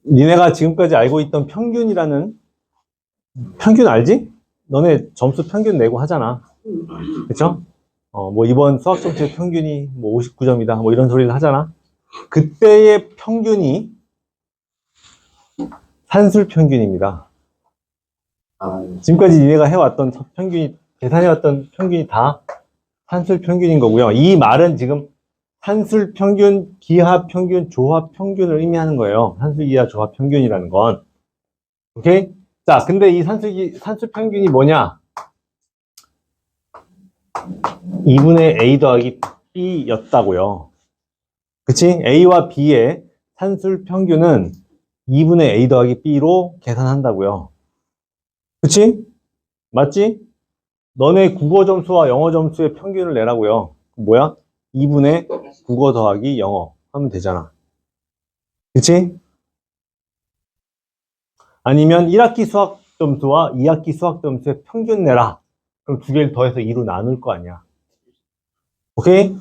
니네가 지금까지 알고 있던 평균이라는, 평균 알지? 너네 점수 평균 내고 하잖아. 그쵸? 뭐 이번 수학 점수의 평균이 뭐 59점이다. 뭐 이런 소리를 하잖아. 그때의 평균이 산술 평균입니다. 지금까지 니네가 해왔던 평균이, 계산해왔던 평균이 다 산술 평균인 거고요. 이 말은 지금 산술 평균, 기하 평균, 조합 평균을 의미하는 거예요. 산술, 기하, 조합 평균이라는 건. 오케이? 자, 근데 이 산술 평균이 뭐냐? 2분의 A 더하기 B였다고요. 그치? A와 B의 산술 평균은 2분의 A 더하기 B로 계산한다고요. 그치? 맞지? 너네 국어 점수와 영어 점수의 평균을 내라고요. 뭐야? 2분의 국어 더하기 영어 하면 되잖아. 그치? 아니면 1학기 수학 점수와 2학기 수학 점수의 평균 내라. 그럼 두 개를 더해서 2로 나눌 거 아니야. 오케이?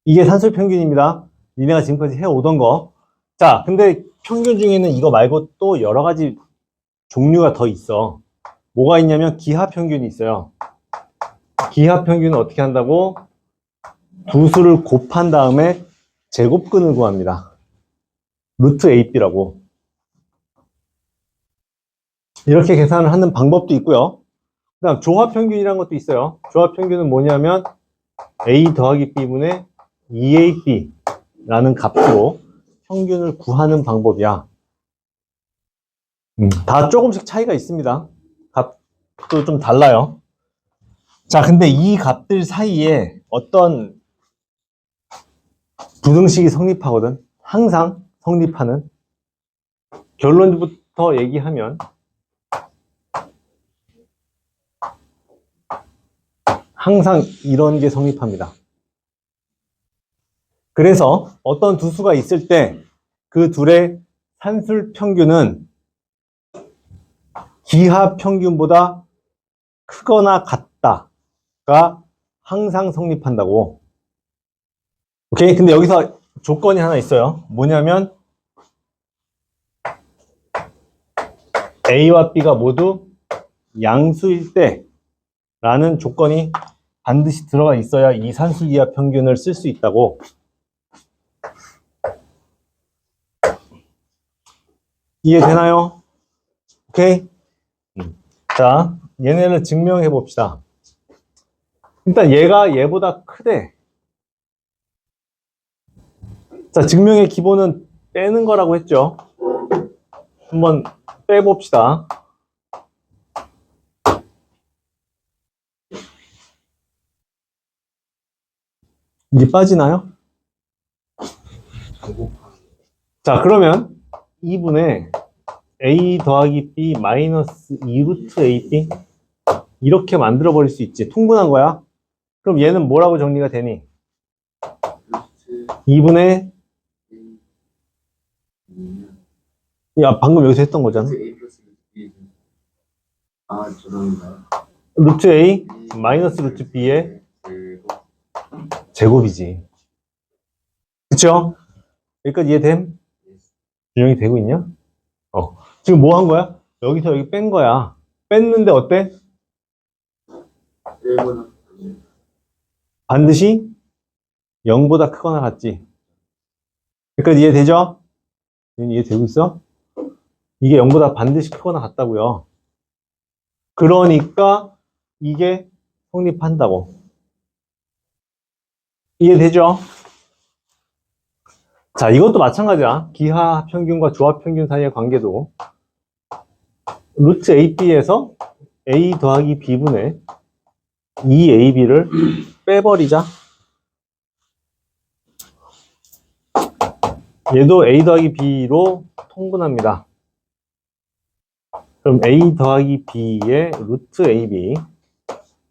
이게 산술 평균입니다. 니네가 지금까지 해오던 거. 자, 근데 평균 중에는 이거 말고 또 여러 가지 종류가 더 있어. 뭐가 있냐면 기하 평균이 있어요. 기하 평균은 어떻게 한다고? 두 수를 곱한 다음에 제곱근을 구합니다. 루트 AB라고. 이렇게 계산을 하는 방법도 있고요. 그 다음 조합평균이라는 것도 있어요. 조합평균은 뭐냐면 A 더하기 B분의 2AB라는 값으로 평균을 구하는 방법이야. 다 조금씩 차이가 있습니다. 값도 좀 달라요. 자, 근데 이 값들 사이에 어떤 부등식이 성립하거든. 항상 성립하는. 결론부터 얘기하면 항상 이런 게 성립합니다. 그래서 어떤 두 수가 있을 때 그 둘의 산술 평균은 기하 평균보다 크거나 같다가 항상 성립한다고. 오케이? 근데 여기서 조건이 하나 있어요. 뭐냐면 A와 B가 모두 양수일 때 라는 조건이 반드시 들어가 있어야 이 산술 기하 평균을 쓸 수 있다고. 이해되나요? 오케이? 자, 얘네를 증명해 봅시다. 일단 얘가 얘보다 크대. 자, 증명의 기본은 빼는 거라고 했죠. 한번 빼봅시다. 이게 빠지나요? 자, 그러면 2분의 A 더하기 B 마이너스 2루트 AB 이렇게 만들어 버릴 수 있지. 통분한 거야. 그럼 얘는 뭐라고 정리가 되니? 2분의 야, 방금 여기서 했던 거잖아. 루트 A 마이너스 루트 B의 제곱이지. 그쵸? 여기까지 이해됨? 준영이 되고 있냐? 지금 뭐 한 거야? 여기서 여기 뺀 거야. 뺐는데 어때? 반드시 0보다 크거나 같지. 여기까지 이해되죠? 이해되고 있어? 이게 0보다 반드시 크거나 같다고요. 그러니까 이게 성립한다고. 이해되죠? 자, 이것도 마찬가지야. 기하 평균과 조합 평균 사이의 관계도 루트 AB에서 A 더하기 B분의 2AB를 빼버리자. 얘도 A 더하기 B로 통분합니다. 그럼 A 더하기 B의 루트 AB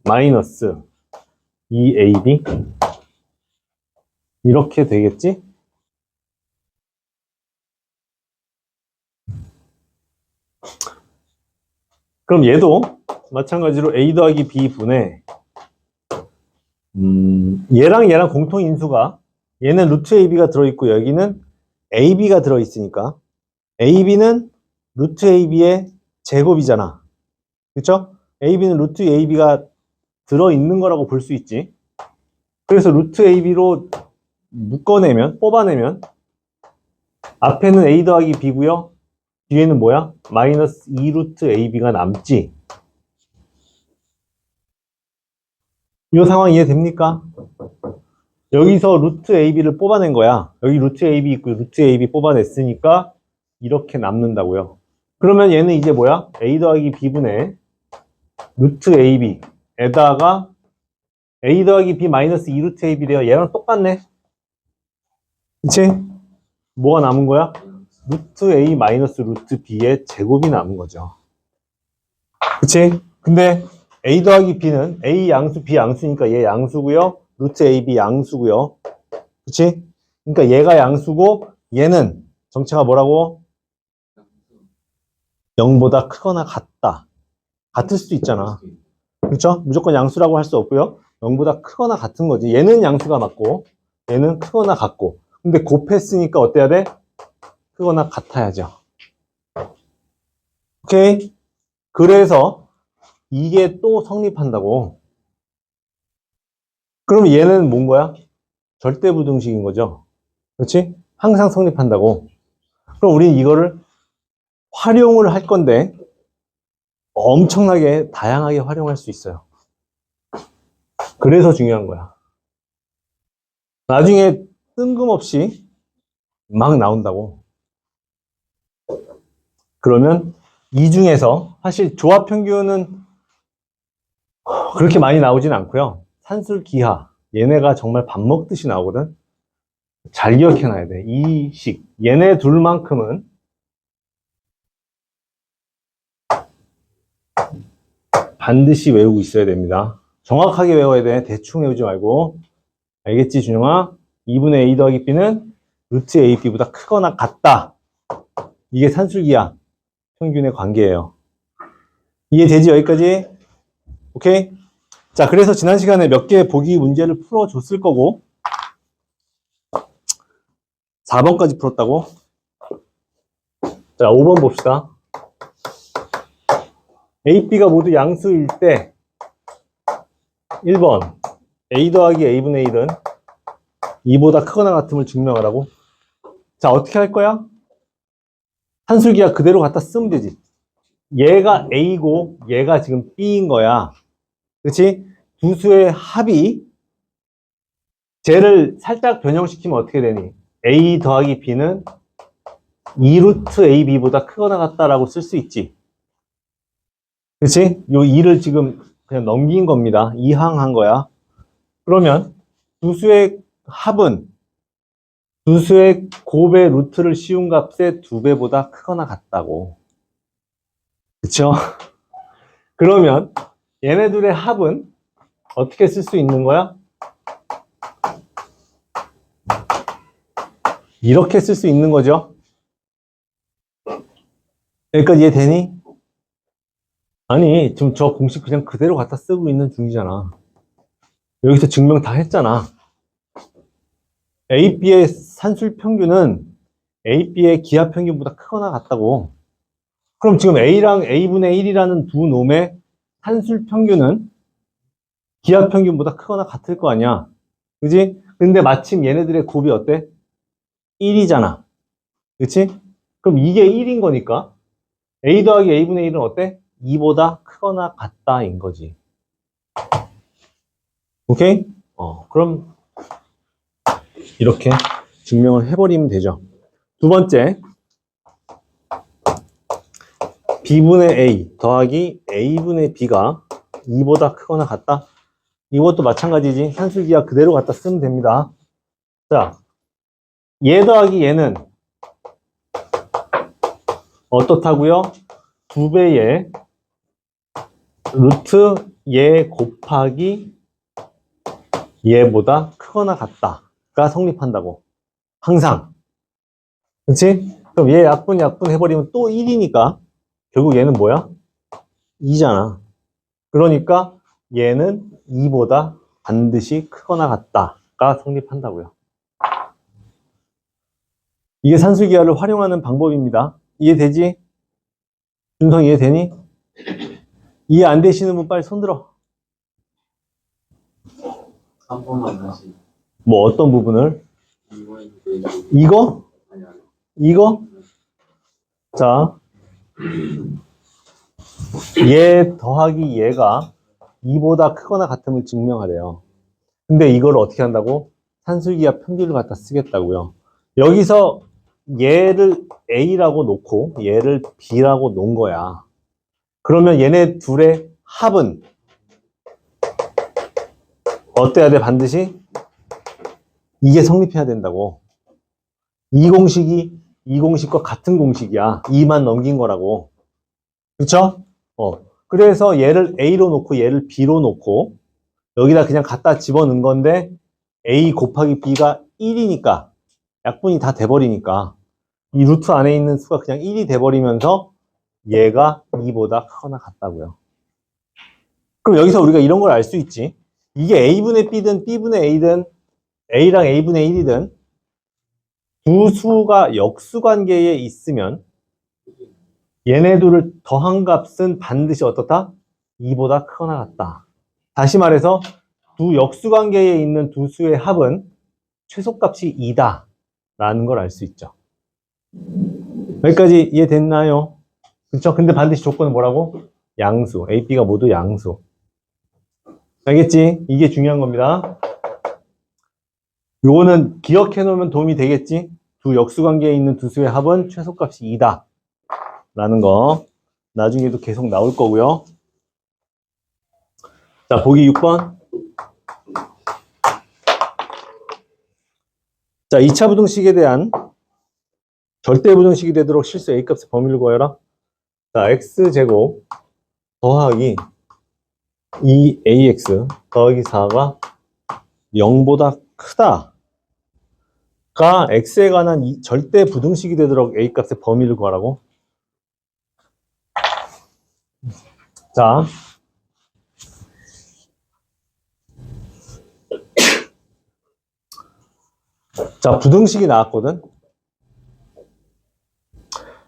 마이너스 2AB 이렇게 되겠지? 그럼 얘도 마찬가지로 A 더하기 B 분의 얘랑 얘랑 공통인수가 얘는 루트 AB가 들어있고 여기는 AB가 들어있으니까 AB는 루트 AB의 제곱이잖아. 그쵸? AB는 루트 AB가 들어있는 거라고 볼 수 있지. 그래서 루트 AB로 묶어내면, 뽑아내면 앞에는 A 더하기 B고요. 뒤에는 뭐야? 마이너스 2루트 AB가 남지. 이 상황 이해됩니까? 여기서 루트 AB를 뽑아낸 거야. 여기 루트 AB 있고 루트 AB 뽑아냈으니까 이렇게 남는다고요. 그러면 얘는 이제 뭐야? A 더하기 B분의 루트 AB에다가 A 더하기 B 마이너스 2루트 AB래요. 얘랑 똑같네. 그치? 뭐가 남은 거야? 루트 A 마이너스 루트 B의 제곱이 남은 거죠. 그치? 근데 A 더하기 B는 A 양수, B 양수니까 얘 양수고요. 루트 AB 양수고요. 그치? 그러니까 얘가 양수고 얘는 정체가 뭐라고? 0보다 크거나 같다. 같을 수도 있잖아. 그렇죠? 무조건 양수라고 할 수 없고요. 0보다 크거나 같은 거지. 얘는 양수가 맞고 얘는 크거나 같고. 근데 곱했으니까 어때야 돼? 크거나 같아야죠. 오케이? 그래서 이게 또 성립한다고. 그럼 얘는 뭔 거야? 절대부등식인 거죠. 그렇지? 항상 성립한다고. 그럼 우린 이거를 활용을 할 건데 엄청나게 다양하게 활용할 수 있어요. 그래서 중요한 거야. 나중에 뜬금없이 막 나온다고. 그러면 이 중에서 사실 조합평균은 그렇게 많이 나오진 않고요. 산술기하 얘네가 정말 밥 먹듯이 나오거든. 잘 기억해놔야 돼. 이 식 얘네 둘만큼은 반드시 외우고 있어야 됩니다. 정확하게 외워야 돼. 대충 외우지 말고. 알겠지, 준영아? 2분의 A 더하기 B는 루트 AB보다 크거나 같다. 이게 산술기하 평균의 관계예요. 이해되지, 여기까지? 오케이? 자, 그래서 지난 시간에 몇 개의 보기 문제를 풀어줬을 거고 4번까지 풀었다고? 자, 5번 봅시다. A, B가 모두 양수일 때 1번 A 더하기 A분의 1은 2보다 크거나 같음을 증명하라고. 자, 어떻게 할 거야? 산술기하 그대로 갖다 쓰면 되지. 얘가 A고 얘가 지금 B인 거야. 그치? 두 수의 합이 쟤를 살짝 변형시키면 어떻게 되니? A 더하기 B는 2루트 AB보다 크거나 같다라고 쓸 수 있지. 그치? 요 2를 지금 그냥 넘긴 겁니다. 이항한 거야. 그러면 두 수의 합은 두 수의 곱의 루트를 씌운 값의 2배보다 크거나 같다고. 그쵸? 그러면 얘네들의 합은 어떻게 쓸 수 있는 거야? 이렇게 쓸 수 있는 거죠. 여기까지 이해되니? 아니, 지금 저 공식 그냥 그대로 갖다 쓰고 있는 중이잖아. 여기서 증명 다 했잖아. A, B의 산술 평균은 A, B의 기하 평균보다 크거나 같다고. 그럼 지금 A랑 A분의 1이라는 두 놈의 산술 평균은 기하 평균보다 크거나 같을 거 아니야. 그지? 근데 마침 얘네들의 곱이 어때? 1이잖아. 그치? 그럼 이게 1인 거니까 A 더하기 A분의 1은 어때? 2보다 크거나 같다인 거지. 오케이? 그럼 이렇게 증명을 해버리면 되죠. 두 번째, B분의 A 더하기 A분의 B가 2보다 크거나 같다. 이것도 마찬가지지. 산술기하 그대로 갖다 쓰면 됩니다. 자, 얘 더하기 얘는 어떻다고요? 2배의 루트 얘 곱하기 얘보다 크거나 같다가 성립한다고. 항상. 그치? 그럼 얘 약분 해버리면 또 1이니까 결국 얘는 뭐야? 2잖아. 그러니까 얘는 2보다 반드시 크거나 같다가 성립한다고요. 이게 산술기하를 활용하는 방법입니다. 이해되지? 준성 이해되니? 이해 안 되시는 분 빨리 손 들어. 한 번만 다시. 뭐 어떤 부분을? 이거? 이거? 자, 얘 더하기 얘가 2보다 크거나 같음을 증명하래요. 근데 이걸 어떻게 한다고? 산술기하 평균을 갖다 쓰겠다고요. 여기서 얘를 A라고 놓고 얘를 B라고 놓은 거야. 그러면 얘네 둘의 합은 어때야 돼? 반드시 이게 성립해야 된다고. 이 공식이 이 공식과 같은 공식이야. 2만 넘긴 거라고. 그쵸? 그래서 얘를 A로 놓고 얘를 B로 놓고 여기다 그냥 갖다 집어넣은 건데 A 곱하기 B가 1이니까 약분이 다 돼버리니까 이 루트 안에 있는 수가 그냥 1이 돼버리면서 얘가 2보다 크거나 같다고요. 그럼 여기서 우리가 이런 걸 알 수 있지. 이게 A분의 B든 B분의 A든 A랑 A분의 1이든 두 수가 역수관계에 있으면 얘네 둘을 더한 값은 반드시 어떻다? 2보다 크거나 같다. 다시 말해서 두 역수관계에 있는 두 수의 합은 최소값이 2다 라는 걸 알 수 있죠. 여기까지 이해됐나요? 그쵸? 근데 반드시 조건은 뭐라고? 양수. A, B가 모두 양수. 알겠지? 이게 중요한 겁니다. 요거는 기억해 놓으면 도움이 되겠지? 두 역수관계에 있는 두 수의 합은 최소값이 2다 라는 거 나중에도 계속 나올 거고요. 자, 보기 6번. 자, 2차 부등식에 대한 절대 부등식이 되도록 실수 A값의 범위를 구하여라. 자, X제곱 더하기 2AX 더하기 4가 0보다 크다 가 X에 관한 절대 부등식이 되도록 A값의 범위를 구하라고. 자, 부등식이 나왔거든.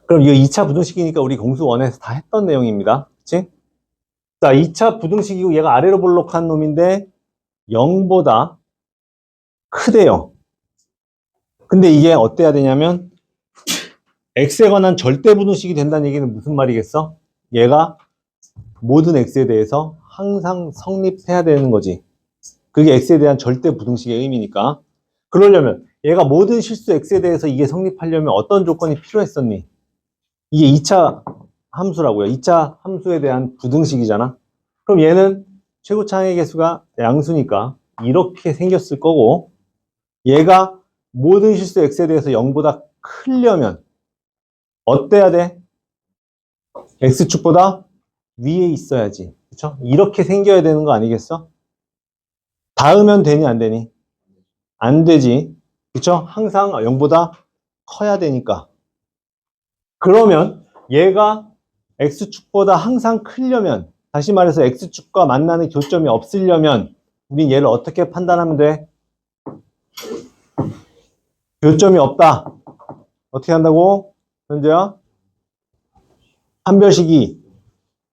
그럼 이거 2차 부등식이니까 우리 공수 1에서 다 했던 내용입니다. 그치? 자, 2차 부등식이고 얘가 아래로 볼록한 놈인데 0보다 크대요. 근데 이게 어때야 되냐면 X에 관한 절대 부등식이 된다는 얘기는 무슨 말이겠어? 얘가 모든 X에 대해서 항상 성립해야 되는 거지. 그게 X에 대한 절대 부등식의 의미니까. 그러려면 얘가 모든 실수 X에 대해서 이게 성립하려면 어떤 조건이 필요했었니? 이게 2차 함수라고요. 2차 함수에 대한 부등식이잖아. 그럼 얘는 최고차항의 개수가 양수니까 이렇게 생겼을 거고 얘가 모든 실수 X에 대해서 0보다 크려면 어때야 돼? X축보다 위에 있어야지. 그쵸? 이렇게 생겨야 되는 거 아니겠어? 닿으면 되니 안 되니? 안 되지. 그쵸? 항상 0보다 커야 되니까. 그러면 얘가 X축보다 항상 크려면, 다시 말해서 X축과 만나는 교점이 없으려면 우린 얘를 어떻게 판단하면 돼? 교점이 없다. 어떻게 한다고? 현재야? 판별식이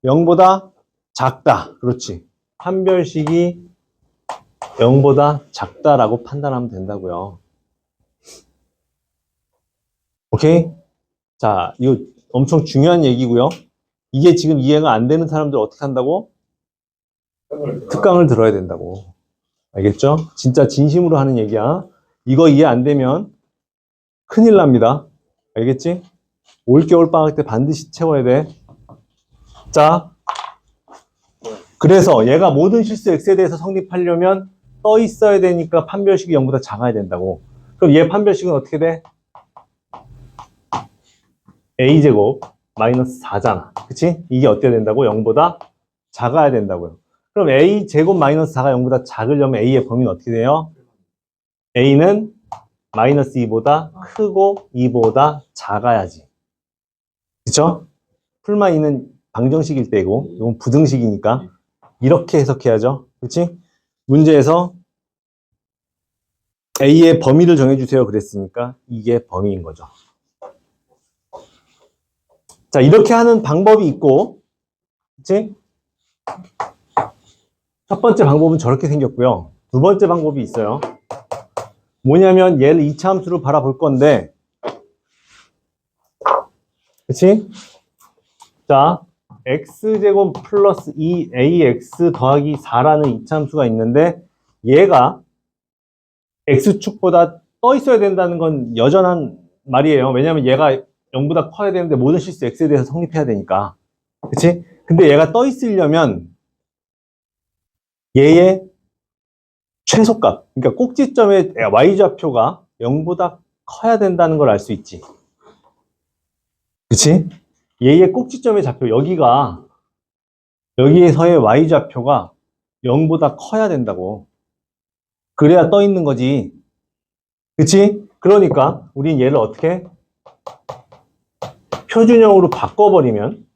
0보다 작다. 그렇지. 판별식이 0보다 작다라고 판단하면 된다고요. 오케이? 자, 이거 엄청 중요한 얘기고요. 이게 지금 이해가 안 되는 사람들 어떻게 한다고? 특강을 들어야 된다고. 알겠죠? 진짜 진심으로 하는 얘기야. 이거 이해 안 되면 큰일 납니다. 알겠지? 올겨울 방학 때 반드시 채워야 돼. 자, 그래서 얘가 모든 실수 X에 대해서 성립하려면 떠 있어야 되니까 판별식이 0보다 작아야 된다고. 그럼 얘 판별식은 어떻게 돼? A제곱 마이너스 4잖아. 그치? 이게 어때야 된다고? 0보다 작아야 된다고요. 그럼 A제곱 마이너스 4가 0보다 작으려면 A의 범위는 어떻게 돼요? A는 마이너스 2보다 크고 2보다 작아야지. 그쵸? 풀마 2는 방정식일 때고 이건 부등식이니까 이렇게 해석해야죠. 그치? 문제에서 A의 범위를 정해주세요 그랬으니까 이게 범위인 거죠. 자, 이렇게 하는 방법이 있고, 그치? 첫 번째 방법은 저렇게 생겼고요. 두 번째 방법이 있어요. 뭐냐면 얘를 이차함수로 바라볼 건데, 그치? 자, x제곱 플러스 2ax 더하기 4라는 이차함수가 있는데, 얘가 x축보다 떠 있어야 된다는 건 여전한 말이에요. 왜냐면 얘가 0보다 커야 되는데 모든 실수 x에 대해서 성립해야 되니까. 그치? 근데 얘가 떠 있으려면 얘의 최소값, 그러니까 꼭지점의 y좌표가 0보다 커야 된다는 걸 알 수 있지. 그치? 얘의 꼭지점의 좌표, 여기에서의 y좌표가 0보다 커야 된다고. 그래야 떠 있는 거지. 그치? 그러니까 우린 얘를 어떻게 표준형으로 바꿔버리면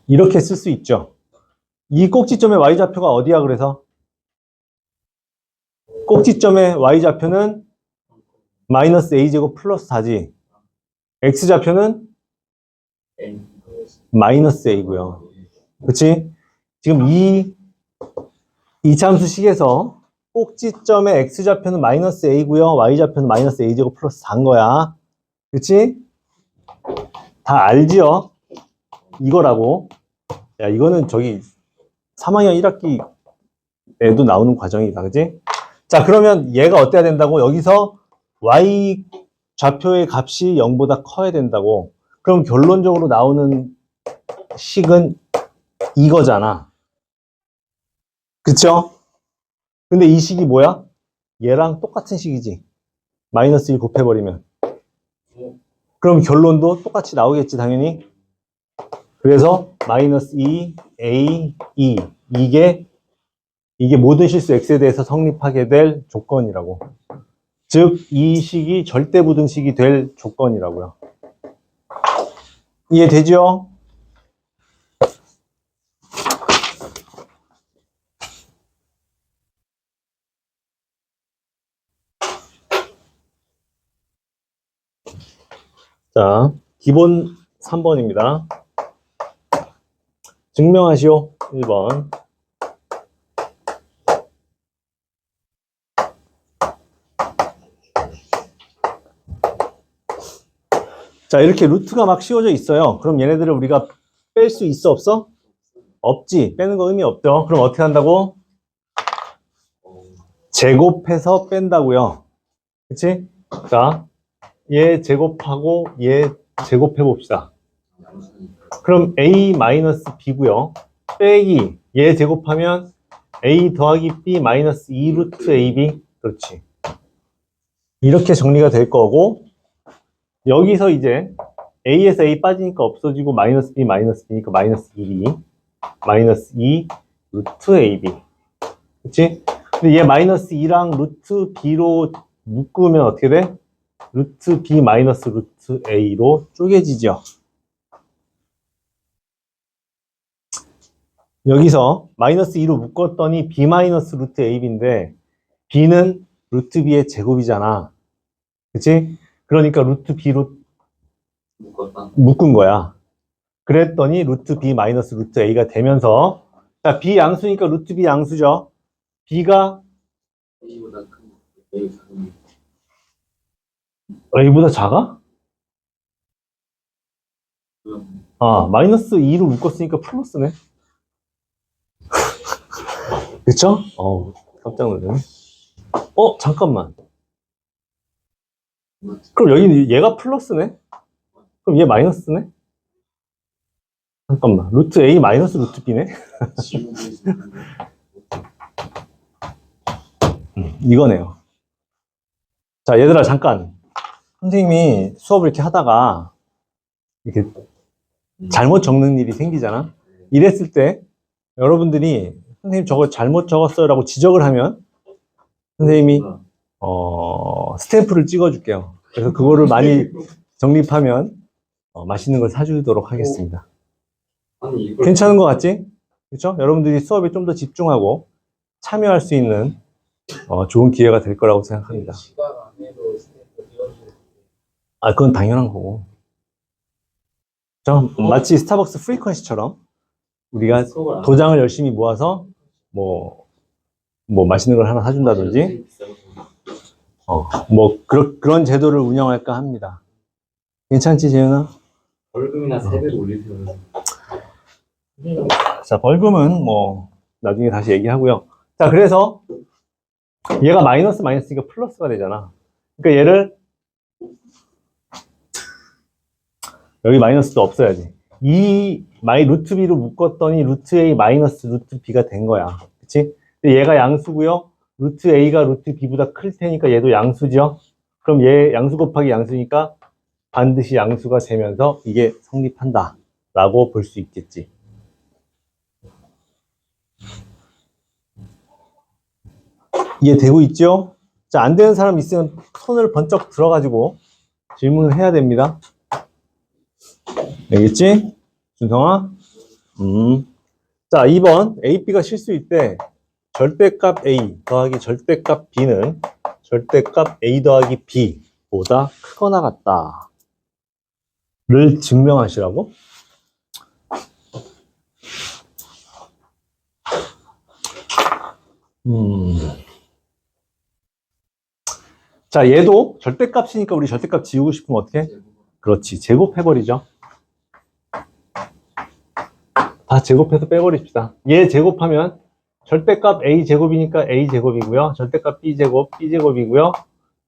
이렇게 쓸 수 있죠. 이 꼭지점의 y좌표가 어디야 그래서? 꼭지점의 y좌표는 마이너스 a제곱 플러스 4지. x좌표는 마이너스 a고요. 그치? 지금 이 이차함수식에서 꼭지점의 x좌표는 마이너스 a고요. y좌표는 마이너스 a제곱 플러스 4인 거야. 그치? 다 알지요? 이거라고. 야, 이거는 저기 3학년 1학기에도 나오는 과정이다. 그치? 자, 그러면 얘가 어때야 된다고? 여기서 y 좌표의 값이 0보다 커야 된다고. 그럼 결론적으로 나오는 식은 이거잖아. 그쵸? 근데 이 식이 뭐야? 얘랑 똑같은 식이지. 마이너스 1 곱해버리면. 그럼 결론도 똑같이 나오겠지, 당연히. 그래서 마이너스 2, a, 2. 이게 모든 실수 x에 대해서 성립하게 될 조건이라고. 즉, 이 식이 절대부등식이 될 조건이라고요. 이해되죠? 자, 기본 3번입니다. 증명하시오. 1번. 자, 이렇게 루트가 막 씌워져 있어요. 그럼 얘네들을 우리가 뺄 수 있어, 없어? 없지. 빼는 거 의미 없죠. 그럼 어떻게 한다고? 제곱해서 뺀다고요. 그치? 자, 얘 제곱하고 얘 제곱해 봅시다. 그럼 a-b고요. 빼기 얘 제곱하면 a 더하기 b 마이너스 2 루트 ab. 그렇지. 이렇게 정리가 될 거고, 여기서 이제 a에서 a 빠지니까 없어지고 마이너스 b니까 마이너스 2b 마이너스 2 루트 ab. 그치? 근데 얘 마이너스 2랑 루트 b로 묶으면 어떻게 돼? 루트 b 마이너스 루트 a로 쪼개지죠. 여기서 마이너스 2로 묶었더니 b 마이너스 루트 ab인데 b는 루트 b의 제곱이잖아. 그치? 그러니까 루트 b로 묶은 거야. 그랬더니 루트 b 마이너스 루트 a가 되면서, 자, b 양수니까 루트 b 양수죠. b가 A보다 큰 A 작은 a보다 작아? 그럼 아, 마이너스 2로 묶었으니까 플러스네. 그쵸? 깜짝 놀라네. 잠깐만. 그럼 여기 얘가 플러스네? 그럼 얘 마이너스네? 잠깐만. 루트 a 마이너스 루트 b네? 지우개 이거네요. 자, 얘들아, 잠깐. 선생님이 수업을 이렇게 하다가 이렇게 잘못 적는 일이 생기잖아? 이랬을 때 여러분들이 선생님 저거 잘못 적었어요 라고 지적을 하면 선생님이 스탬프를 찍어줄게요. 그래서 그거를 많이 정립하면 맛있는 걸 사주도록 하겠습니다. 아니 이걸 괜찮은 것 같지? 그렇죠? 여러분들이 수업에 좀 더 집중하고 참여할 수 있는 좋은 기회가 될 거라고 생각합니다. 시간 안에도 스냅을 띄워주는 아, 그건 당연한 거고. 마치 스타벅스 프리퀀시처럼 우리가 수업을 안 도장을 열심히 모아서 뭐 맛있는 걸 하나 사준다든지 그런 제도를 운영할까 합니다. 괜찮지, 재현아? 벌금이나 세배를 올리세요. 자, 벌금은 뭐 나중에 다시 얘기하고요. 자, 그래서 얘가 마이너스니까 플러스가 되잖아. 그러니까 얘를 여기 마이너스도 없어야지. 루트 b로 묶었더니 루트 a 마이너스 루트 b가 된 거야. 그치? 근데 얘가 양수고요. 루트 a가 루트 b보다 클 테니까 얘도 양수죠. 그럼 얘 양수 곱하기 양수니까 반드시 양수가 되면서 이게 성립한다 라고 볼 수 있겠지. 이해되고 있죠? 자, 안 되는 사람 있으면 손을 번쩍 들어가지고 질문을 해야 됩니다. 알겠지? 준성아? 자, 2번. A, B가 실수일 때 절대값 A 더하기 절대값 B는 절대값 A 더하기 B보다 크거나 같다. 를 증명하시라고? 자, 얘도 절대값이니까 우리 절대값 지우고 싶으면 어떻게? 그렇지. 제곱해버리죠. 다 제곱해서 빼버립시다. 얘 제곱하면 절대값 A제곱이니까 A제곱이고요. 절대값 B제곱, B제곱이고요.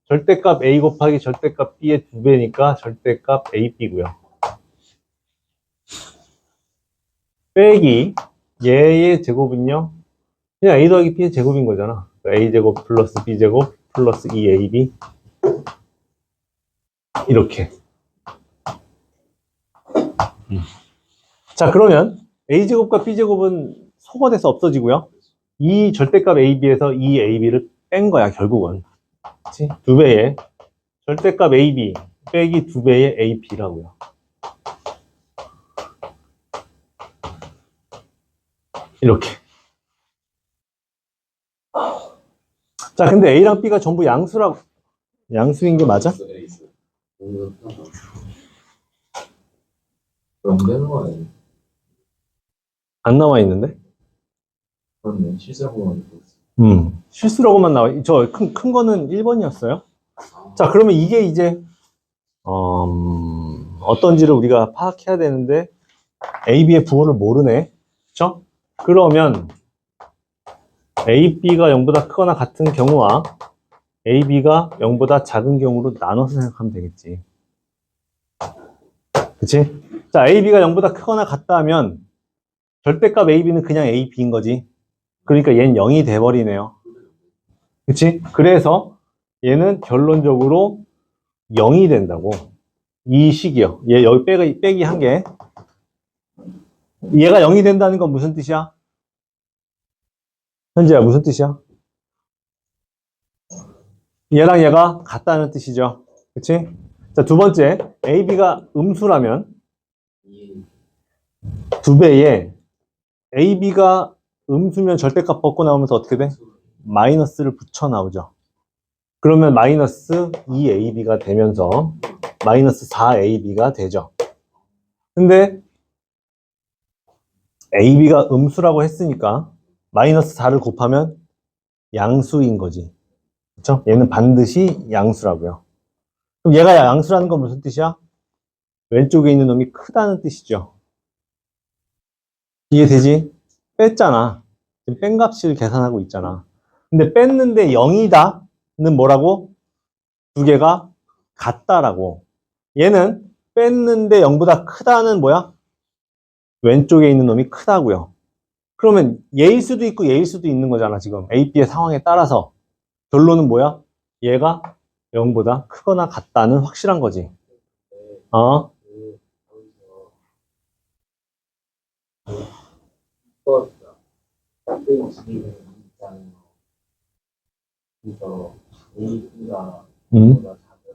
절대값 A 곱하기 절대값 B의 2배니까 절대값 AB고요. 빼기 얘의 제곱은요. 그냥 A 더하기 B의 제곱인 거잖아. A제곱 플러스 B제곱 플러스 2AB 이렇게. 자, 그러면 A제곱과 B제곱은 소거돼서 없어지고요. 이 절대값 AB에서 이 AB를 뺀 거야, 결국은. 그치? 2배의 절대값 AB 빼기 2배의 AB라고요. 이렇게. 자, 근데 A랑 B가 전부 양수인 게 맞아? 그럼 되는 거 아니에요? 안 나와 있는데? 그렇네. 실수하고만 있어. 실수라고만 나와. 저 큰 거는 1번이었어요. 자, 그러면 이게 이제 어떤지를 우리가 파악해야 되는데 A, B의 부호를 모르네. 그쵸? 그러면 A, B가 0보다 크거나 같은 경우와 A, B가 0보다 작은 경우로 나눠서 생각하면 되겠지. 그치? 자, A, B가 0보다 크거나 같다 하면 절대값 A, B는 그냥 A, B인 거지. 그러니까 얘는 0이 돼버리네요. 그치? 그래서 얘는 결론적으로 0이 된다고. 이 식이요. 얘 여기 빼기 한 개. 얘가 0이 된다는 건 무슨 뜻이야? 현재야, 무슨 뜻이야? 얘랑 얘가 같다는 뜻이죠. 그치? 자, 두 번째. A, B가 음수라면 2배에 A, B가 음수면 절대값 벗고 나오면서 어떻게 돼? 마이너스를 붙여 나오죠. 그러면 마이너스 2AB가 되면서 마이너스 4AB가 되죠. 근데 AB가 음수라고 했으니까 마이너스 4를 곱하면 양수인 거지. 그렇죠? 얘는 반드시 양수라고요. 그럼 얘가 양수라는 건 무슨 뜻이야? 왼쪽에 있는 놈이 크다는 뜻이죠. 이해되지? 뺐잖아. 지금 뺀 값을 계산하고 있잖아. 근데 뺐는데 0이다는 뭐라고? 두 개가 같다라고. 얘는 뺐는데 0보다 크다는 뭐야? 왼쪽에 있는 놈이 크다고요. 그러면 얘일 수도 있고 얘일 수도 있는 거잖아, 지금. A, B의 상황에 따라서. 결론은 뭐야? 얘가 0보다 크거나 같다는 확실한 거지. 어? 그래서 A가 음, 보다 작은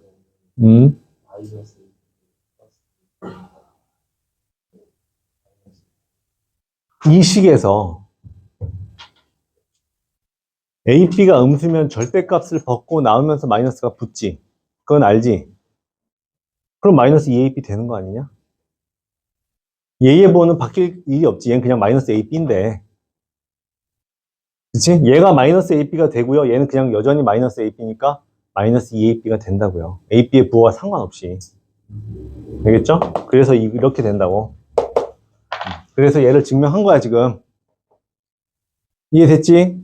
음. 마이너스 이 식에서 A, B가 음수면 절대값을 벗고 나오면서 마이너스가 붙지. 그건 알지? 그럼 마이너스 2AB 되는 거 아니냐? 얘의 번호는 바뀔 일이 없지. 얘는 그냥 마이너스 AB인데. 그치? 얘가 마이너스 AB가 되고요. 얘는 그냥 여전히 마이너스 AB니까 마이너스 2AB가 된다고요. AB의 부호와 상관없이. 알겠죠? 그래서 이렇게 된다고. 그래서 얘를 증명한 거야, 지금. 이해됐지?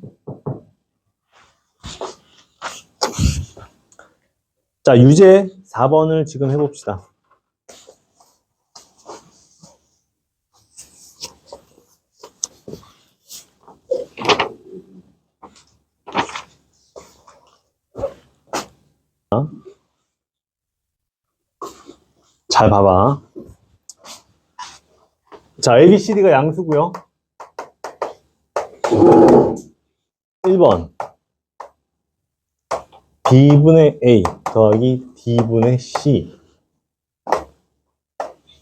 자, 유제 4번을 지금 해봅시다. 잘 봐봐. 자, ABCD가 양수고요. 1번 B분의 A 더하기 D분의 C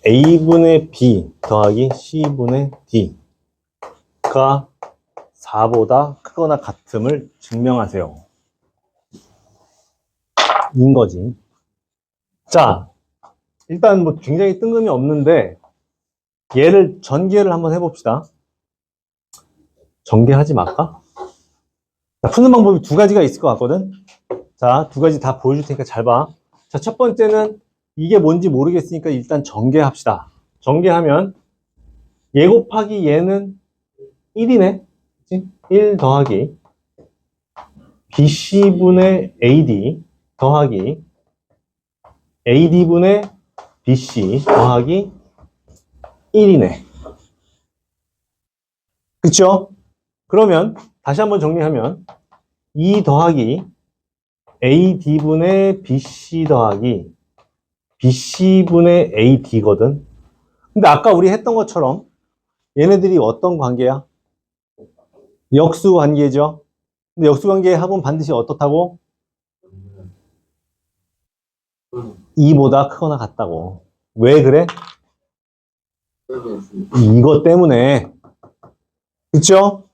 A분의 B 더하기 C분의 D가 4보다 크거나 같음을 증명하세요. 인 거지. 자, 일단 뭐 굉장히 뜬금이 없는데 얘를 전개를 한번 해봅시다. 전개하지 말까? 자, 푸는 방법이 두 가지가 있을 것 같거든. 자, 두 가지 다 보여줄 테니까 잘 봐. 자, 첫 번째는 이게 뭔지 모르겠으니까 일단 전개합시다. 전개하면 얘 곱하기 얘는 1이네. 그치? 1 더하기 BC분의 AD 더하기 AD분의 BC 더하기 1이네. 그쵸? 그러면 다시 한번 정리하면 2 더하기 AD분의 BC 더하기 BC분의 AD거든. 근데 아까 우리 했던 것처럼 얘네들이 어떤 관계야? 역수 관계죠. 근데 역수 관계의 합은 반드시 어떻다고? 2보다 크거나 같다고. 왜 그래? 이것 때문에. 그쵸?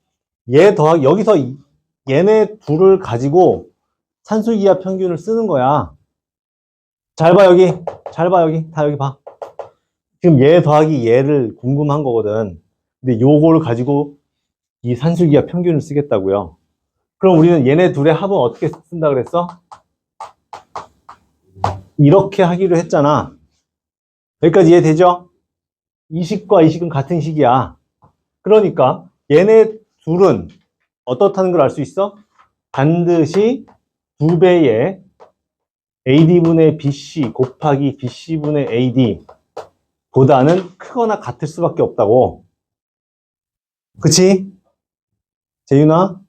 얘 더하기, 여기서 얘네 둘을 가지고 산술기하 평균을 쓰는 거야. 잘 봐, 여기. 잘 봐, 여기. 다 여기 봐. 지금 얘 더하기 얘를 궁금한 거거든. 근데 요거를 가지고 이 산술기하 평균을 쓰겠다고요. 그럼 우리는 얘네 둘의 합은 어떻게 쓴다 그랬어? 이렇게 하기로 했잖아. 여기까지 이해되죠? 이 식과 이 식은 같은 식이야. 그러니까 얘네 둘은 어떻다는 걸 알 수 있어? 반드시 2배의 AD분의 BC 곱하기 BC분의 AD 보다는 크거나 같을 수밖에 없다고. 그치? 재윤아?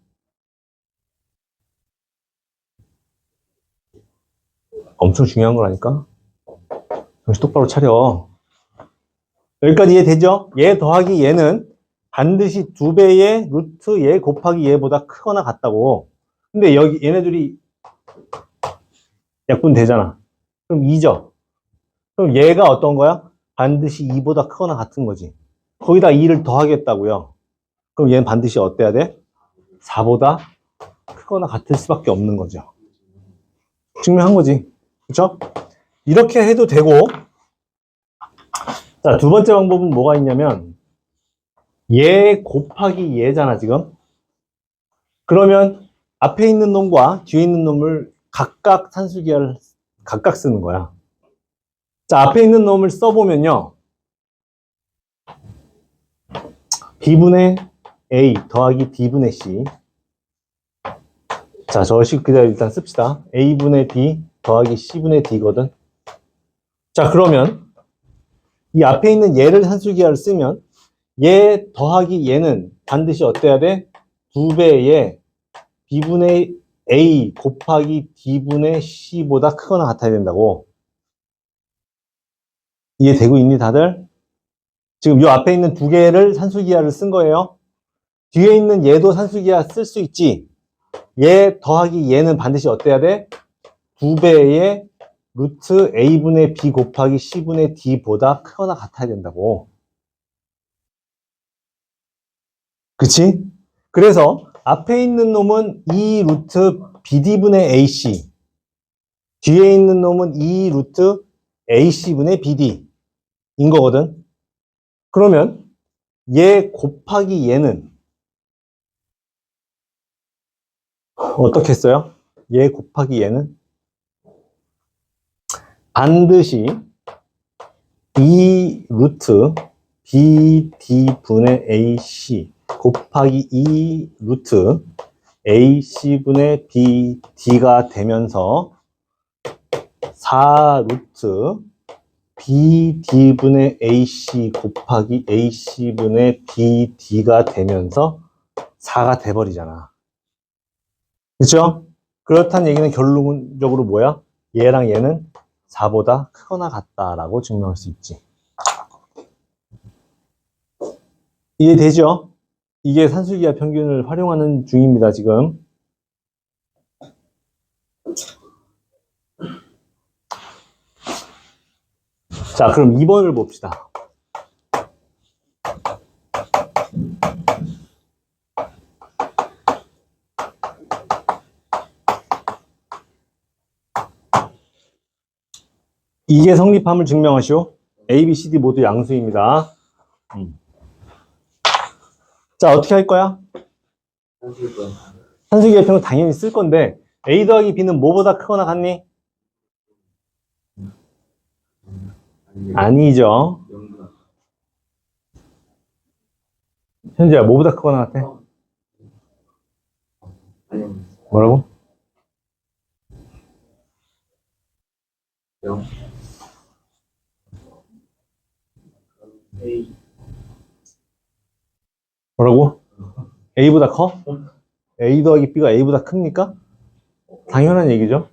엄청 중요한 거라니까? 정신 똑바로 차려. 여기까지 이해되죠? 얘 더하기 얘는 반드시 2배의 루트 얘 곱하기 얘보다 크거나 같다고. 근데 여기 얘네들이 약분 되잖아. 그럼 2죠. 그럼 얘가 어떤 거야? 반드시 2보다 크거나 같은 거지. 거기다 2를 더하겠다고요. 그럼 얘는 반드시 어때야 돼? 4보다 크거나 같을 수밖에 없는 거죠. 증명한 거지. 그쵸? 이렇게 해도 되고, 자, 두 번째 방법은 뭐가 있냐면, 얘 곱하기 얘잖아, 지금. 그러면 앞에 있는 놈과 뒤에 있는 놈을 각각 산술기하를 각각 쓰는 거야. 자, 앞에 있는 놈을 써보면요. B분의 A 더하기 D분의 C. 자, 저식 그대로 일단 씁시다. A분의 B 더하기 C분의 D거든. 자, 그러면 이 앞에 있는 얘를 산술기하를 쓰면 얘 더하기 얘는 반드시 어때야 돼? 2배의 B분의 A 곱하기 D분의 C보다 크거나 같아야 된다고. 이해되고 있니 다들? 지금 이 앞에 있는 두 개를 산술기하를 쓴 거예요. 뒤에 있는 얘도 산술기하 쓸 수 있지. 얘 더하기 얘는 반드시 어때야 돼? 2배의 루트 A분의 B 곱하기 C분의 D보다 크거나 같아야 된다고. 그치? 그래서 앞에 있는 놈은 2 루트 BD분의 AC, 뒤에 있는 놈은 2 루트 AC분의 BD 인 거거든. 그러면 얘 곱하기 얘는 어떻게 써요? 얘 곱하기 얘는 반드시 2 루트 BD분의 AC 곱하기 2 루트 AC분의 BD가 되면서 4 루트 BD분의 AC 곱하기 AC분의 BD가 되면서 4가 돼버리잖아. 그렇죠? 그렇다는 얘기는 결론적으로 뭐야? 얘랑 얘는 4보다 크거나 같다라고 증명할 수 있지. 이해되죠? 이게 산술기하 평균을 활용하는 중입니다, 지금. 자, 그럼 2번을 봅시다. 이게 성립함을 증명하시오. A, B, C, D 모두 양수입니다. 자, 어떻게 할 거야? 산술기하 평균 당연히 쓸 건데 A 더하기 B는 뭐보다 크거나 같니? 아니죠. 현재야, 뭐보다 크거나 같아? 뭐라고? 0. A. 뭐라고? A보다 커? A 더하기 B가 A보다 큽니까? 당연한 얘기죠.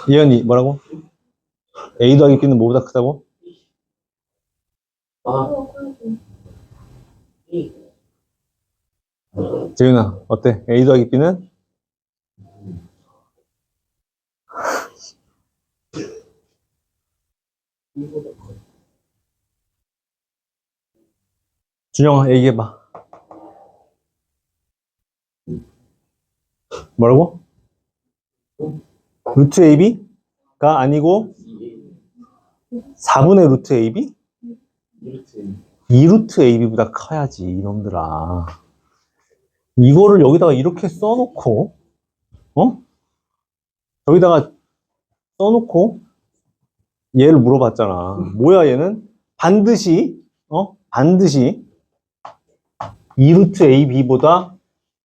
이현이 뭐라고? A 더하기 B는 뭐보다 크다고? 재윤아, 어때? A 더하기 B는? 준영아, 얘기해봐. 뭐라고? 루트 AB가 아니고 4분의 루트 AB? 2루트 AB보다 커야지, 이놈들아. 이거를 여기다가 이렇게 써놓고, 여기다가 써놓고, 얘를 물어봤잖아. 뭐야, 얘는? 반드시 2루트 AB보다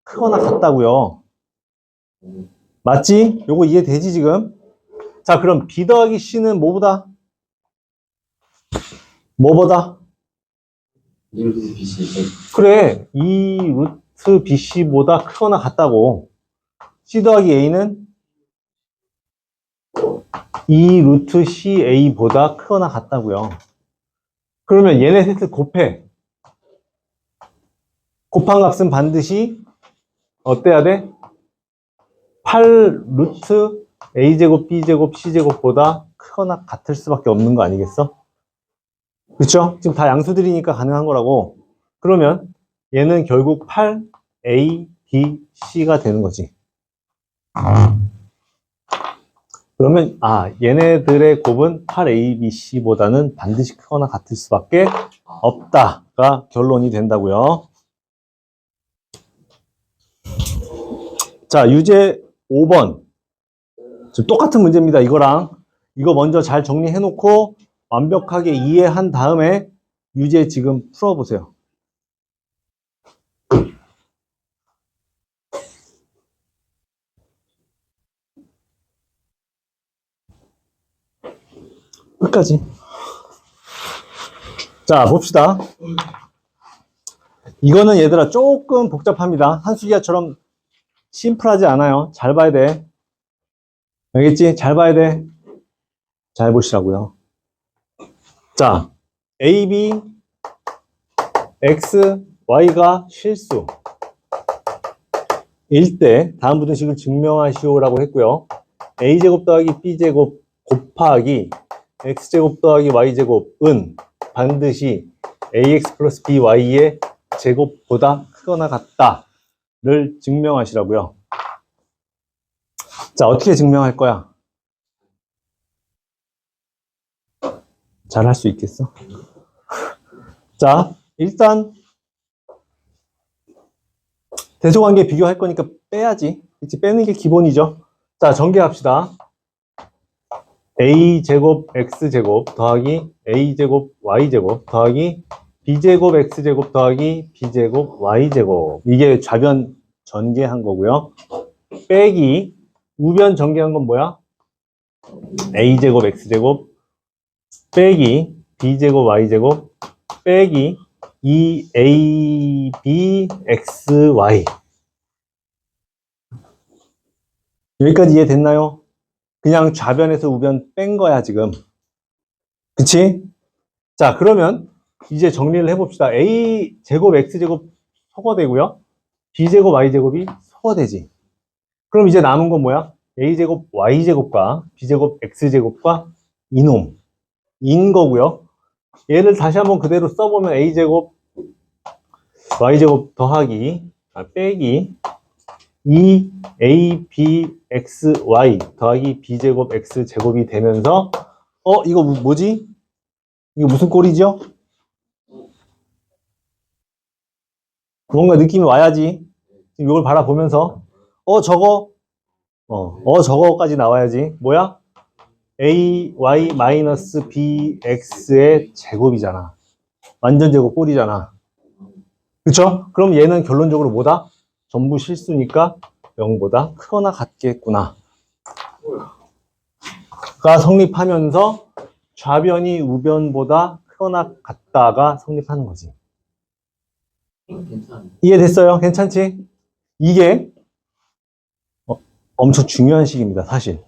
크거나 같다고요. 맞지? 요거 이해되지, 지금? 자, 그럼 B 더하기 C는 뭐보다? 뭐보다? 2루트 BC. 그래, 2루트 BC보다 크거나 같다고. C 더하기 A는 2루트 CA보다 크거나 같다고요. 그러면 얘네 셋을 곱해. 곱한 값은 반드시 어때야 돼? 8 루트 A제곱, B제곱, C제곱보다 크거나 같을 수밖에 없는 거 아니겠어? 그쵸? 지금 다 양수들이니까 가능한 거라고. 그러면 얘는 결국 8A, B, C가 되는 거지. 그러면 얘네들의 곱은 8A, B, C보다는 반드시 크거나 같을 수밖에 없다가 결론이 된다고요. 자, 유제 5번. 지금 똑같은 문제입니다. 이거 먼저 잘 정리해 놓고 완벽하게 이해한 다음에 유제 지금 풀어보세요. 끝까지. 자, 봅시다. 이거는 얘들아 조금 복잡합니다. 한수기하처럼 심플하지 않아요. 잘 봐야 돼. 알겠지? 잘 봐야 돼. 잘 보시라고요. 자, A, B, X, Y가 실수 일 때 다음 부등식을 증명하시오라고 했고요. A제곱 더하기 B제곱 곱하기 X제곱 더하기 Y제곱은 반드시 AX 플러스 BY의 제곱보다 크거나 같다를 증명하시라고요. 자, 어떻게 증명할 거야? 잘 할 수 있겠어? 자, 일단 대소관계 비교할 거니까 빼야지. 그치? 빼는 게 기본이죠. 자, 전개합시다. a제곱 x제곱 더하기 a제곱 y제곱 더하기 b제곱 x제곱 더하기 b제곱 y제곱. 이게 좌변 전개한 거고요. 빼기 우변 전개한 건 뭐야? a제곱 x제곱 빼기 b제곱 y제곱 빼기 2abxy. 여기까지 이해됐나요? 그냥 좌변에서 우변 뺀 거야 지금. 그치? 자, 그러면 이제 정리를 해봅시다. a제곱 x제곱 소거되고요. b제곱 y제곱이 소거되지. 그럼 이제 남은 건 뭐야? a제곱 y제곱과 b제곱 x제곱과 이놈 인 거고요. 얘를 다시 한번 그대로 써보면 a제곱 y제곱 더하기 빼기 2abxy 더하기 b제곱 x제곱이 되면서 이거 뭐지? 이거 무슨 꼴이죠? 뭔가 느낌이 와야지. 지금 이걸 바라보면서 저거까지 나와야지. 뭐야? ay-bx의 제곱이잖아. 완전 제곱 꼴이잖아. 그쵸? 그럼 얘는 결론적으로 뭐다? 전부 실수니까 0보다 크거나 같겠구나. 가 성립하면서 좌변이 우변보다 크거나 같다가 성립하는 거지. 괜찮아. 이해됐어요? 괜찮지? 이게 엄청 중요한 식입니다, 사실.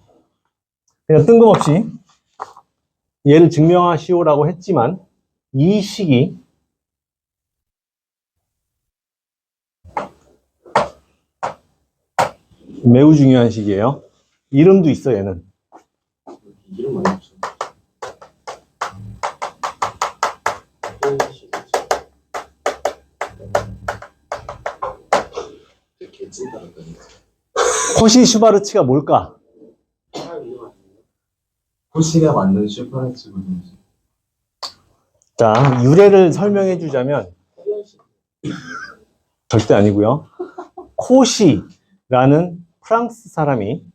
그냥 뜬금없이 얘를 증명하시오라고 했지만 이 식이 매우 중요한 식이에요. 이름도 있어, 얘는. 이름 많이 없어. 개찐따랐다니. 코시 슈바르츠가 뭘까? 호시가 만든 슈퍼레츠거든요. 자, 유래를 설명해 주자면 절대 아니고요. 코시라는 프랑스 사람이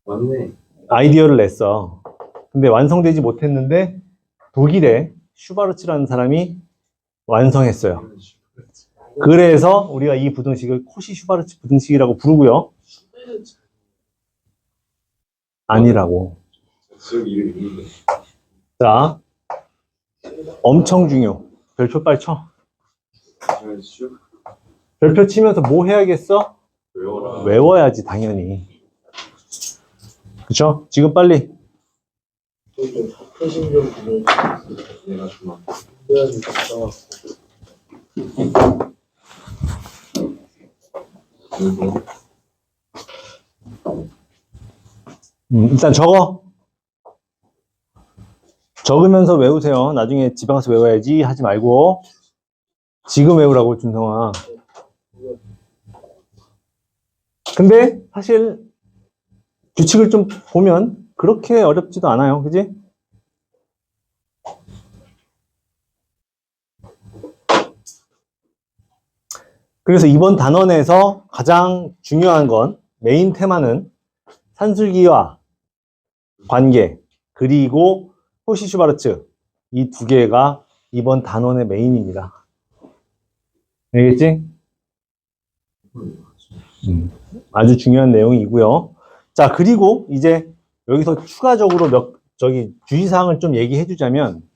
맞네. 아이디어를 냈어. 근데 완성되지 못했는데 독일의 슈바르츠라는 사람이 완성했어요. 그래서 우리가 이 부등식을 코시 슈바르츠 부등식이라고 부르고요. 아니라고. 지금 이름 있는데. 자, 엄청 중요. 별표 빨리 쳐. 별표 치면서 뭐 해야겠어? 외워라. 외워야지, 당연히. 그쵸? 지금 빨리. 표심 좀 보면 내가 좀 해야지 답답하고. 일단 적어. 적으면서 외우세요. 나중에 집에 가서 외워야지 하지 말고. 지금 외우라고, 준성아. 근데 사실 규칙을 좀 보면 그렇게 어렵지도 않아요. 그지? 그래서 이번 단원에서 가장 중요한 건 메인 테마는 산술기와 관계 그리고 코시 슈바르츠 이 두 개가 이번 단원의 메인입니다. 알겠지? 아주 중요한 내용이고요. 자, 그리고 이제 여기서 추가적으로 주의사항을 좀 얘기해 주자면,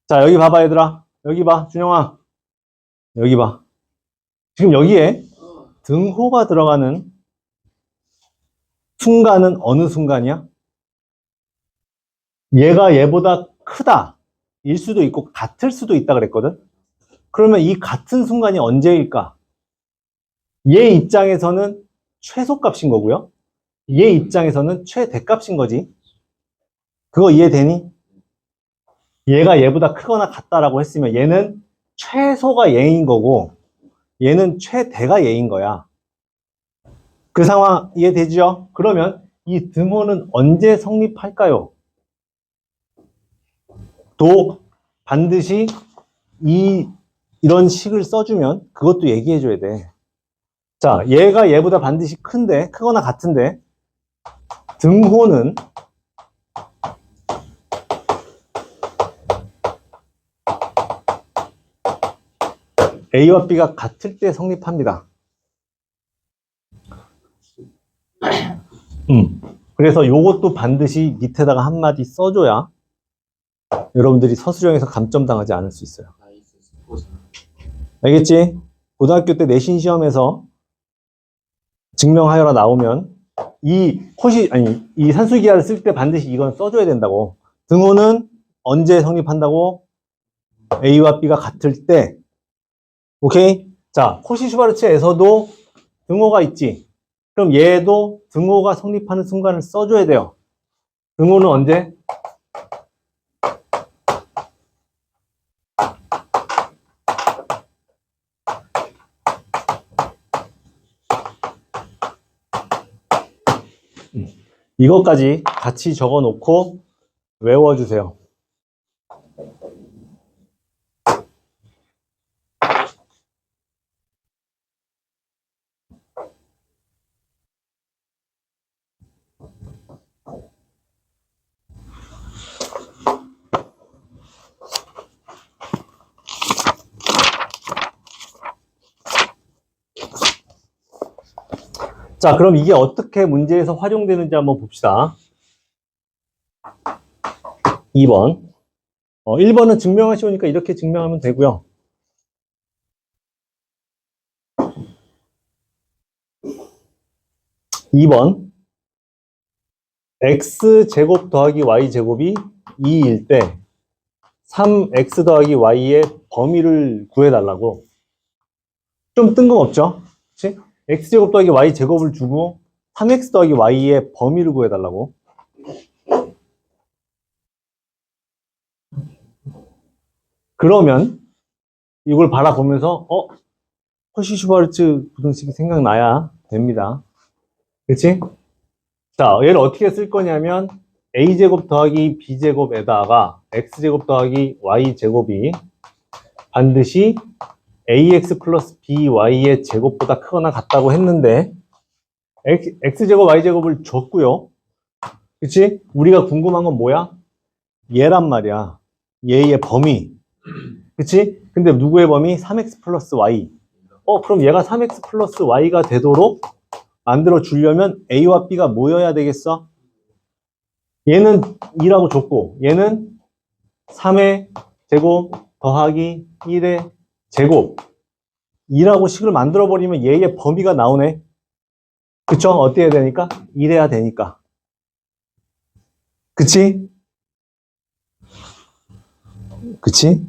자, 여기 봐봐, 얘들아. 여기 봐, 준영아. 여기 봐. 지금 여기에 등호가 들어가는 순간은 어느 순간이야? 얘가 얘보다 크다. 일 수도 있고 같을 수도 있다 그랬거든. 그러면 이 같은 순간이 언제일까? 얘 입장에서는 최소값인 거고요. 얘 입장에서는 최대값인 거지. 그거 이해되니? 얘가 얘보다 크거나 같다라고 했으면 얘는 최소가 얘인 거고 얘는 최대가 얘인 거야. 그 상황 이해되죠? 그러면 이 등호는 언제 성립할까요? 반드시 이런 식을 써주면 그것도 얘기해줘야 돼. 자, 얘가 얘보다 반드시 큰데, 크거나 같은데, 등호는 A와 B가 같을 때 성립합니다. 그래서 요것도 반드시 밑에다가 한마디 써줘야 여러분들이 서술형에서 감점당하지 않을 수 있어요. 알겠지? 고등학교 때 내신 시험에서 증명하여라 나오면 이 산술기하를 쓸 때 반드시 이건 써줘야 된다고. 등호는 언제 성립한다고? A와 B가 같을 때. 오케이? 자, 코시-슈바르츠에서도 등호가 있지. 그럼 얘도 등호가 성립하는 순간을 써줘야 돼요. 등호는 언제? 이것까지 같이 적어 놓고 외워주세요. 자, 그럼 이게 어떻게 문제에서 활용되는지 한번 봅시다. 2번. 1번은 증명하기 쉬우니까 이렇게 증명하면 되고요. 2번. x제곱 더하기 y제곱이 2일 때 3x 더하기 y의 범위를 구해달라고. 좀 뜬금없죠? 그치? x제곱 더하기 y제곱을 주고 3x 더하기 y의 범위를 구해달라고. 그러면 이걸 바라보면서 코시-슈바르츠 부등식이 생각나야 됩니다. 그치? 자, 얘를 어떻게 쓸 거냐면 a제곱 더하기 b제곱에다가 x제곱 더하기 y제곱이 반드시 ax 플러스 by의 제곱보다 크거나 같다고 했는데 x제곱 y제곱을 줬고요. 그치? 우리가 궁금한 건 뭐야? 얘란 말이야. 얘의 범위. 그치? 근데 누구의 범위? 3x 플러스 y. 그럼 얘가 3x 플러스 y가 되도록 만들어 주려면 a와 b가 모여야 되겠어? 얘는 2라고 줬고 얘는 3의 제곱 더하기 1의 제곱 2라고 식을 만들어 버리면 얘의 범위가 나오네. 그쵸? 어떻게 해야 되니까? 이래야 되니까. 그치? 그치?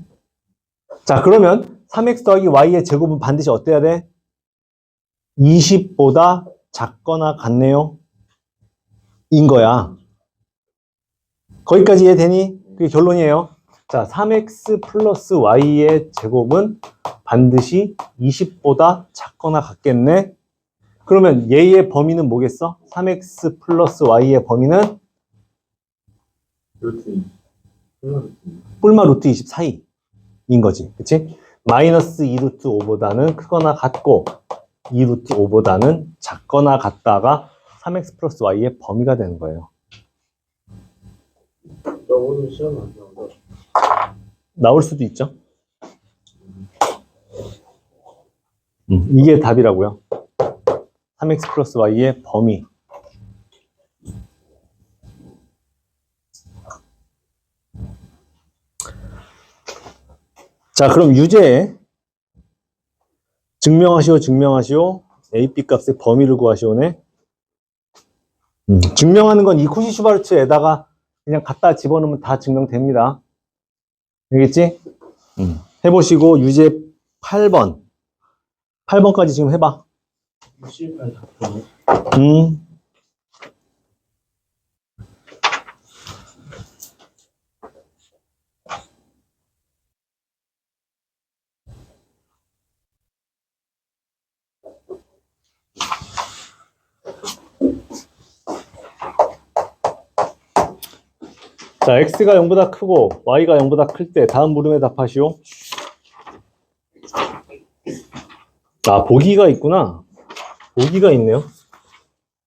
자, 그러면 3x 더하기 y의 제곱은 반드시 어때야 돼? 20보다 작거나 같네요. 인 거야. 거기까지 이해되니? 그게 결론이에요. 자, 3x 플러스 y의 제곱은 반드시 20보다 작거나 같겠네. 그러면 얘의 범위는 뭐겠어? 3x 플러스 y의 범위는 뿔마 루트 20 사이인 거지. 그치? 마이너스 2 루트 5보다는 크거나 같고 2 루트 5보다는 작거나 같다가 3x 플러스 y의 범위가 되는 거예요. 오늘 시험 안 나오죠? 나올 수도 있죠. 이게 답이라고요. 3x 플러스 y의 범위. 자, 그럼 유제에 증명하시오. a, b 값의 범위를 구하시오네. 증명하는 건 이 코시-슈바르츠에다가 그냥 갖다 집어넣으면 다 증명됩니다. 알겠지? 해보시고 유제 8번. 8번까지 지금 해봐. 10까지 자, x가 0보다 크고 y가 0보다 클 때 다음 물음에 답하시오. 아, 보기가 있구나. 보기가 있네요.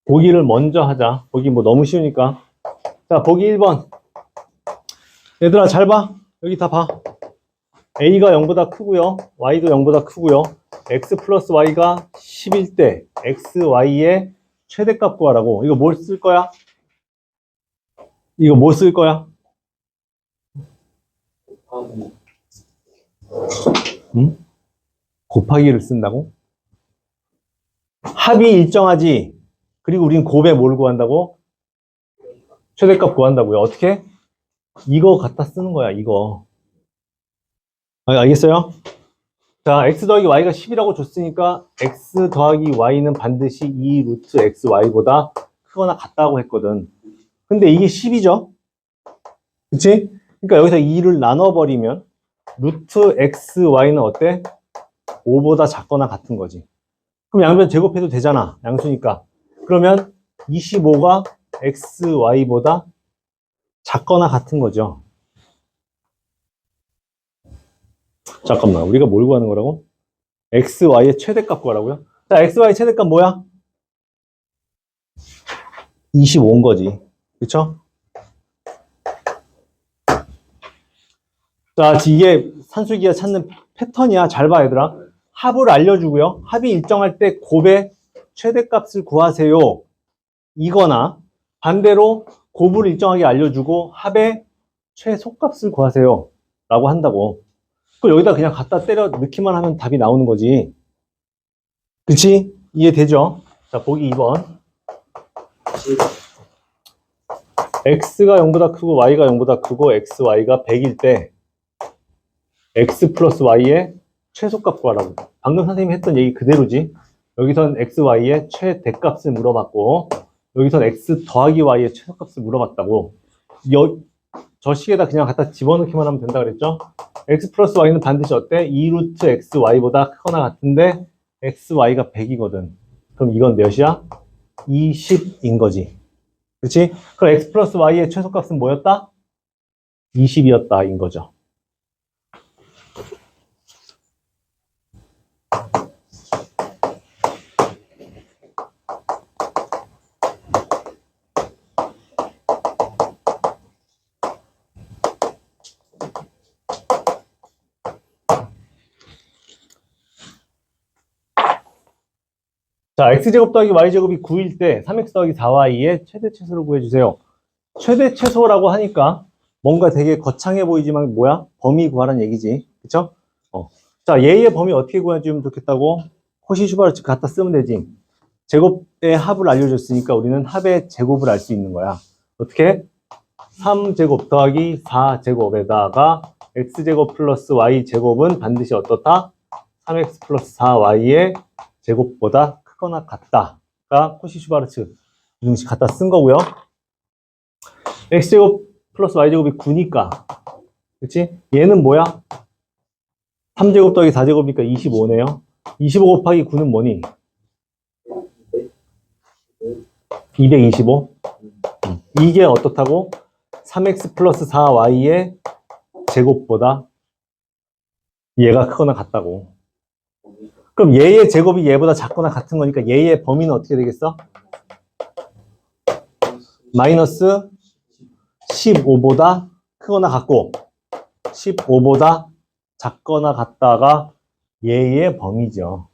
보기를 먼저 하자. 보기 뭐 너무 쉬우니까. 자, 보기 1번. 얘들아, 잘 봐. 여기 다 봐. a가 0보다 크고요. y도 0보다 크고요. x 플러스 y가 10일 때 x, y의 최대값 구하라고. 이거 뭘 쓸 거야? 이거 뭐 쓸 거야? 응? 곱하기를 쓴다고? 합이 일정하지. 그리고 우린 곱에 뭘 구한다고? 최대값 구한다고요. 어떻게? 이거 갖다 쓰는 거야, 이거. 알겠어요? 자, x 더하기 y가 10이라고 줬으니까 x 더하기 y는 반드시 2 루트 x, y보다 크거나 같다고 했거든. 근데 이게 10이죠? 그치? 그러니까 여기서 2를 나눠버리면 루트 x, y는 어때? 5보다 작거나 같은 거지. 그럼 양변 제곱해도 되잖아. 양수니까. 그러면 25가 x, y보다 작거나 같은 거죠. 잠깐만, 우리가 뭘 구하는 거라고? x, y의 최대값 구하라고요? 자, x, y 최대값 뭐야? 25인 거지. 그쵸? 자, 이게 산술기가 찾는 패턴이야. 잘 봐, 얘들아. 합을 알려주고요. 합이 일정할 때 곱의 최대값을 구하세요. 이거나 반대로 곱을 일정하게 알려주고 합의 최소값을 구하세요. 라고 한다고. 그럼 여기다 그냥 갖다 때려 넣기만 하면 답이 나오는 거지. 그치? 이해되죠? 자, 보기 2번. x가 0보다 크고 y가 0보다 크고 x, y가 100일 때 x 플러스 y의 최소값 구하라고. 방금 선생님이 했던 얘기 그대로지. 여기선 x, y의 최대값을 물어봤고 여기선 x 더하기 y의 최소값을 물어봤다고. 저 식에다 그냥 갖다 집어넣기만 하면 된다 그랬죠? x 플러스 y는 반드시 어때? 2 루트 x, y보다 크거나 같은데 x, y가 100이거든. 그럼 이건 몇이야? 20인 거지. 그렇지? 그럼 x 플러스 y의 최소값은 뭐였다? 20이었다 인 거죠. 자, x제곱 더하기 y제곱이 9일 때 3x 더하기 4y의 최대 최소를 구해주세요. 최대 최소라고 하니까 뭔가 되게 거창해 보이지만 뭐야? 범위 구하라는 얘기지. 그쵸? 자, 얘의 범위 어떻게 구해주면 좋겠다고? 코시슈바르츠 갖다 쓰면 되지. 제곱의 합을 알려줬으니까 우리는 합의 제곱을 알 수 있는 거야. 어떻게? 3제곱 더하기 4제곱에다가 x제곱 플러스 y제곱은 반드시 어떻다? 3x 플러스 4y의 제곱보다 크거나 같다가 코시-슈바르츠 이등식 갖다 쓴 거고요. x제곱 플러스 y제곱이 9니까 그치? 얘는 뭐야? 3제곱 더하기 4제곱이니까 25네요. 25 곱하기 9는 뭐니? 225. 이게 어떻다고? 3x 플러스 4y의 제곱보다 얘가 크거나 같다고. 그럼 얘의 제곱이 얘보다 작거나 같은 거니까 얘의 범위는 어떻게 되겠어? 마이너스 15보다 크거나 같고 15보다 작거나 같다가 얘의 범위죠.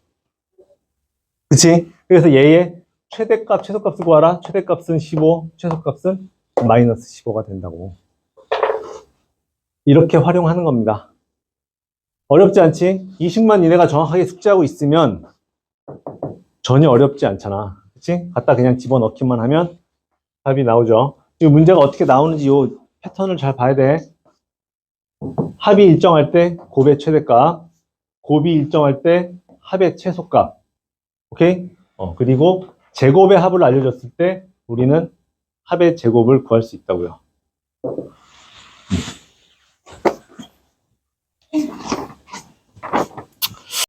그치? 그래서 얘의 최대값, 최소값을 구하라. 최대값은 15, 최소값은 마이너스 15가 된다고. 이렇게 활용하는 겁니다. 어렵지 않지? 이 식만 니네가 정확하게 숙지하고 있으면 전혀 어렵지 않잖아. 그치? 갖다 그냥 집어넣기만 하면 답이 나오죠. 이 문제가 어떻게 나오는지 이 패턴을 잘 봐야 돼. 합이 일정할 때 곱의 최대값, 곱이 일정할 때 합의 최소값. 오케이? 그리고 제곱의 합을 알려줬을 때 우리는 합의 제곱을 구할 수 있다고요.